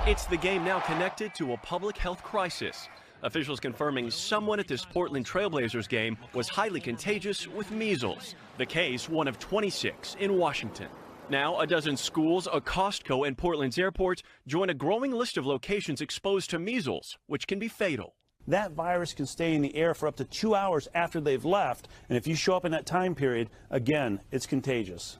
It's the game now connected to a public health crisis. Officials confirming someone at this Portland Trailblazers game was highly contagious with measles. The case, one of 26 in Washington. Now, a dozen schools, a Costco, and Portland's airports join a growing list of locations exposed to measles, which can be fatal. That virus can stay in the air for up to 2 hours after they've left, and if you show up in that time period, again, it's contagious.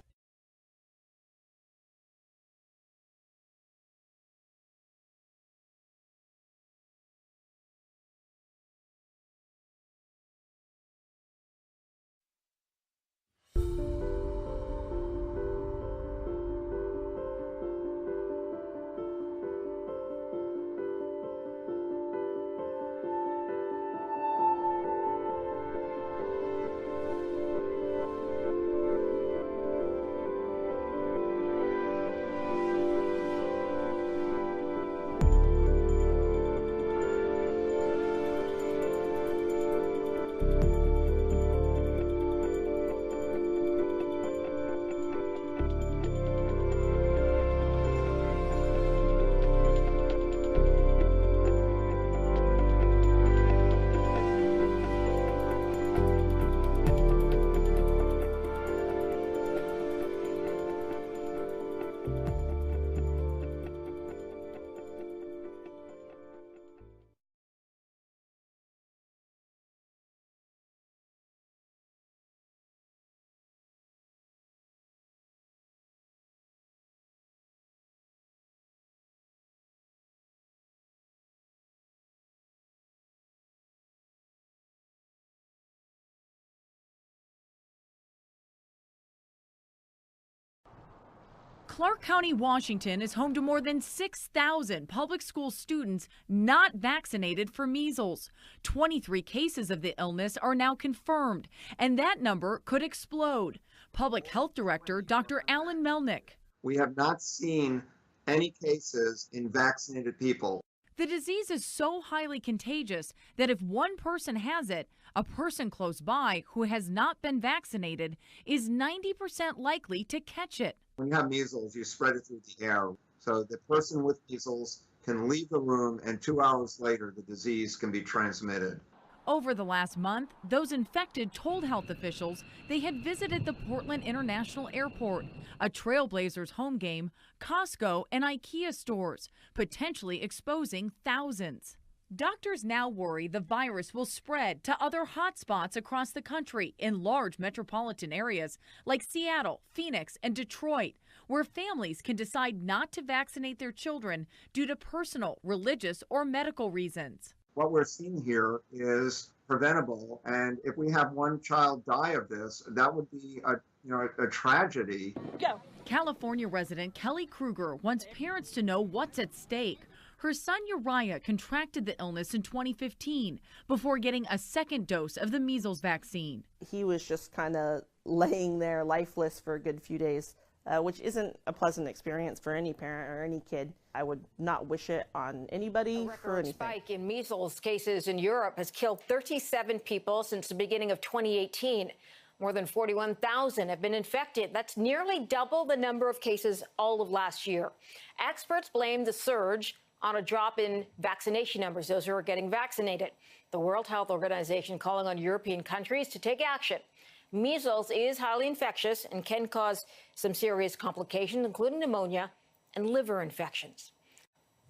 Clark County, Washington is home to more than 6,000 public school students not vaccinated for measles. 23 cases of the illness are now confirmed, and that number could explode. Public Health Director Dr. Alan Melnick. We have not seen any cases in vaccinated people. The disease is so highly contagious that if one person has it, a person close by who has not been vaccinated is 90% likely to catch it. When you have measles, you spread it through the air. So the person with measles can leave the room, and 2 hours later, the disease can be transmitted. Over the last month, those infected told health officials they had visited the Portland International Airport, a Trailblazers home game, Costco, and IKEA stores, potentially exposing thousands. Doctors now worry the virus will spread to other hotspots across the country in large metropolitan areas like Seattle, Phoenix, and Detroit, where families can decide not to vaccinate their children due to personal, religious, or medical reasons. What we're seeing here is preventable, and if we have one child die of this, that would be a tragedy. Go. California resident Kelly Kruger wants parents to know what's at stake. Her son Uriah contracted the illness in 2015 before getting a second dose of the measles vaccine. He was just kind of laying there lifeless for a good few days, which isn't a pleasant experience for any parent or any kid. I would not wish it on anybody for anything. A spike in measles cases in Europe has killed 37 people since the beginning of 2018. More than 41,000 have been infected. That's nearly double the number of cases all of last year. Experts blame the surge on a drop in vaccination numbers, those who are getting vaccinated. The World Health Organization calling on European countries to take action. Measles is highly infectious and can cause some serious complications, including pneumonia and liver infections.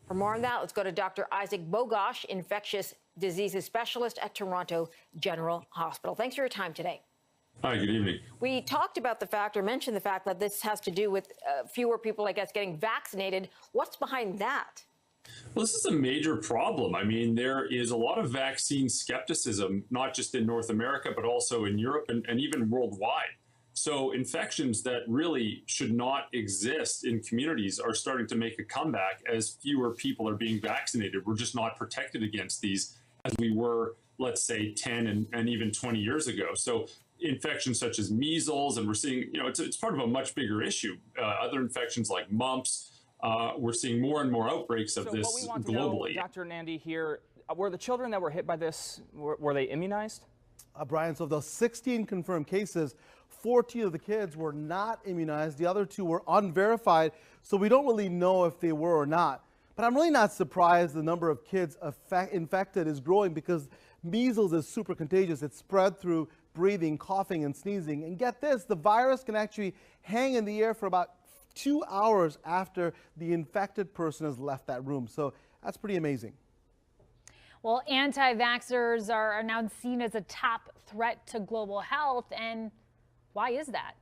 For more on that, let's go to Dr. Isaac Bogosh, infectious diseases specialist at Toronto General Hospital. Thanks for your time today. Hi, good evening. We talked about the fact, or mentioned the fact, that this has to do with fewer people, I guess, getting vaccinated. What's behind that? Well, this is a major problem. I mean, there is a lot of vaccine skepticism, not just in North America, but also in Europe and even worldwide. So infections that really should not exist in communities are starting to make a comeback as fewer people are being vaccinated. We're just not protected against these as we were, let's say, 10 and even 20 years ago. So infections such as measles, and we're seeing, it's part of a much bigger issue. Other infections like mumps, we're seeing more and more outbreaks of this what we want globally. To know, Dr. Nandi here, were the children that were hit by this, were they immunized? Brian, so of those 16 confirmed cases, 14 of the kids were not immunized. The other 2 were unverified, so we don't really know if they were or not. But I'm really not surprised the number of kids infected is growing, because measles is super contagious. It's spread through breathing, coughing, and sneezing. And get this, the virus can actually hang in the air for about 2 hours after the infected person has left that room. So that's pretty amazing. Well, anti-vaxxers are now seen as a top threat to global health. And why is that?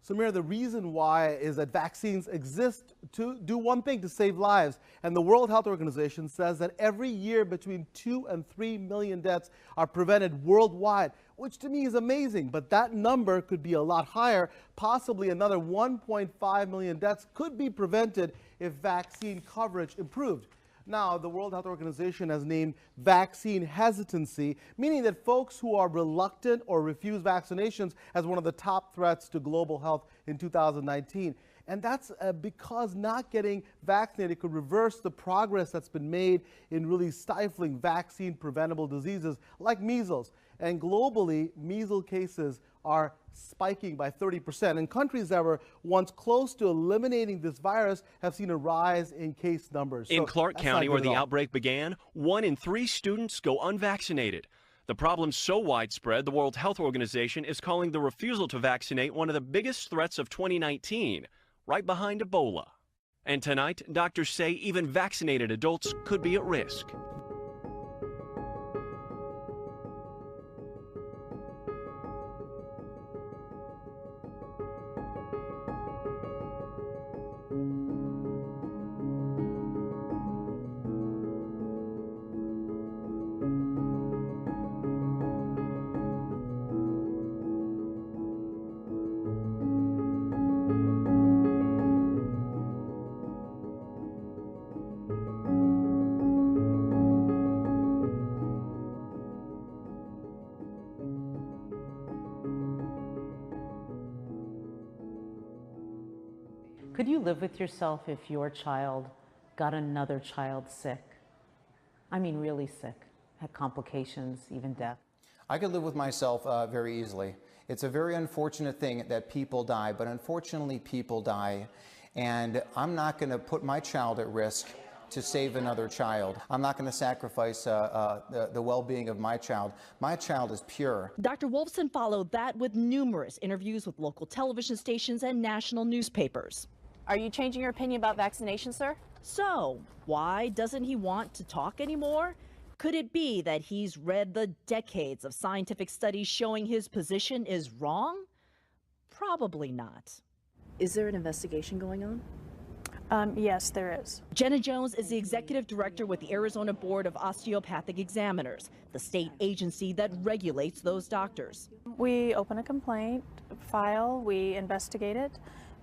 Samir, the reason why is that vaccines exist to do one thing, to save lives. And the World Health Organization says that every year between 2 and 3 million deaths are prevented worldwide, which to me is amazing. But that number could be a lot higher. Possibly another 1.5 million deaths could be prevented if vaccine coverage improved. Now, the World Health Organization has named vaccine hesitancy, meaning that folks who are reluctant or refuse vaccinations, as one of the top threats to global health in 2019. And that's because not getting vaccinated could reverse the progress that's been made in really stifling vaccine-preventable diseases like measles. And globally, measles cases are spiking by 30%. And countries that were once close to eliminating this virus have seen a rise in case numbers. In Clark County, where the outbreak began, 1 in 3 students go unvaccinated. The problem's so widespread, the World Health Organization is calling the refusal to vaccinate one of the biggest threats of 2019, right behind Ebola. And tonight, doctors say even vaccinated adults could be at risk. Could you live with yourself if your child got another child sick? I mean, really sick, had complications, even death? I could live with myself very easily. It's a very unfortunate thing that people die, but unfortunately people die. And I'm not going to put my child at risk to save another child. I'm not going to sacrifice the well-being of my child. My child is pure. Dr. Wolfson followed that with numerous interviews with local television stations and national newspapers. Are you changing your opinion about vaccination, sir? So, why doesn't he want to talk anymore? Could it be that he's read the decades of scientific studies showing his position is wrong? Probably not. Is there an investigation going on? Yes, there is. Jenna Jones is the executive director with the Arizona Board of Osteopathic Examiners, the state agency that regulates those doctors. We open a complaint file, we investigate it,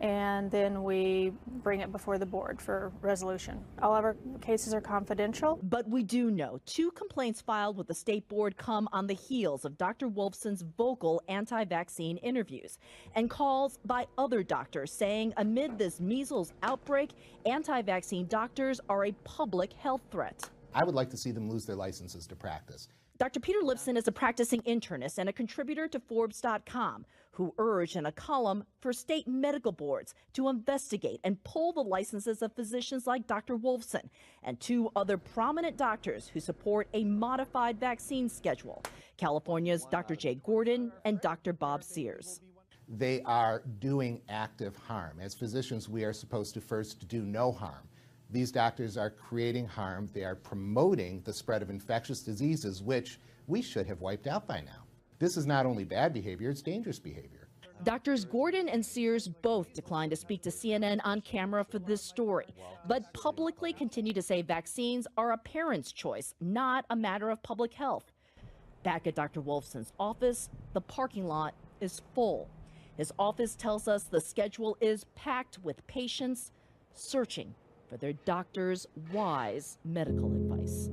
and then we bring it before the board for resolution. All of our cases are confidential. But we do know 2 complaints filed with the state board come on the heels of Dr. Wolfson's vocal anti-vaccine interviews and calls by other doctors saying amid this measles outbreak, anti-vaccine doctors are a public health threat. I would like to see them lose their licenses to practice. Dr. Peter Lipson is a practicing internist and a contributor to Forbes.com, who urged in a column for state medical boards to investigate and pull the licenses of physicians like Dr. Wolfson and 2 other prominent doctors who support a modified vaccine schedule, California's Dr. Jay Gordon and Dr. Bob Sears. They are doing active harm. As physicians, we are supposed to first do no harm. These doctors are creating harm. They are promoting the spread of infectious diseases, which we should have wiped out by now. This is not only bad behavior, it's dangerous behavior. Doctors Gordon and Sears both declined to speak to CNN on camera for this story, but publicly continue to say vaccines are a parent's choice, not a matter of public health. Back at Dr. Wolfson's office, the parking lot is full. His office tells us the schedule is packed with patients searching for their doctor's wise medical advice.